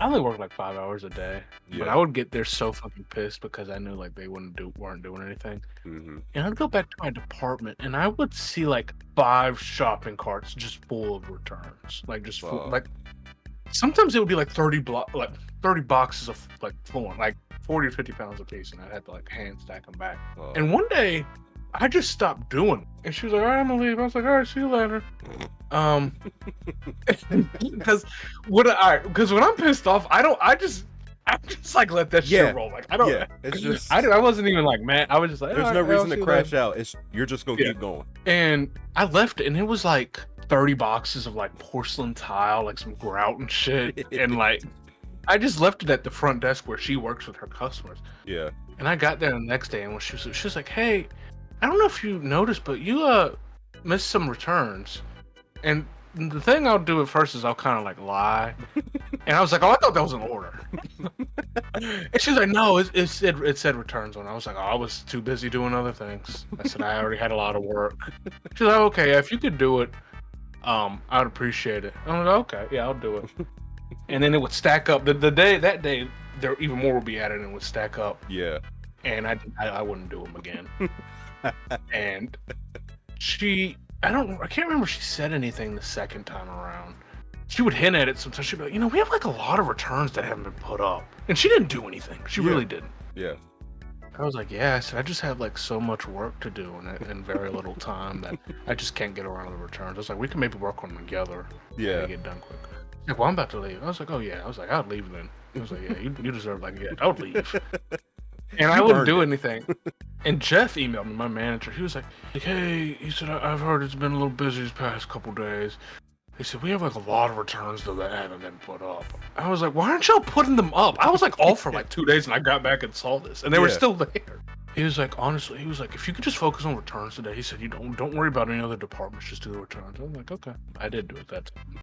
I only worked like 5 hours a day, but I Yeah. would get there so fucking pissed because I knew like they weren't doing anything. Mhm. And I'd go back to my department and I would see like 5 shopping carts just full of returns. Like just full Fuck. like sometimes it would be like 30 boxes of like full like 40 or 50 pounds a piece, and I'd have to like hand stack them back. Fuck. And one day I just stopped doing it. And she was like, all right, I'm gonna leave. I was like, all right, see you later. Um because because when I'm pissed off, I just like let that shit Yeah. roll. Like Yeah. It's just I wasn't even like mad. I was just like, all there's right, no I'll reason to see you later. crash out. It's you're just gonna Yeah. keep going. And I left it, and it was like 30 boxes of like porcelain tile, like some grout and shit. And like I just left it at the front desk where she works with her customers. Yeah. And I got there the next day, and when she was like, hey, I don't know if you noticed, but you missed some returns. And the thing I'll do at first is I'll kind of like lie. And I was like, oh, I thought that was an order. And she's like, no, it said returns on. I was like, oh, I was too busy doing other things. I said I already had a lot of work. She's like, okay, if you could do it, I'd appreciate it. I'm like, okay, yeah, I'll do it. And then it would stack up. The day that day, there even more would be added and would stack up. Yeah. And I wouldn't do them again. And I can't remember if she said anything the second time around. She would hint at it sometimes. She'd be like, we have like a lot of returns that haven't been put up. And she didn't do anything. She really didn't. Yeah. I was like, yeah, I said, I just have like so much work to do in very little time that I just can't get around to the returns. I was like, we can maybe work on them together. Yeah. And get done quick. She's like, well, I'm about to leave. I was like, oh yeah. I was like, I'd leave then. I was like, yeah, you deserve like, yeah, I would leave. And I wouldn't do anything. And Jeff emailed me, my manager. He was like, hey, he said, I've heard it's been a little busy these past couple days. He said, we have like a lot of returns though that haven't been put up. I was like, why aren't y'all putting them up? I was like off for like 2 days, and I got back and saw this, and they were still there. He was like, honestly, he was like, if you could just focus on returns today, he said, you don't worry about any other departments, just do the returns. I was like, okay. I did do it that time.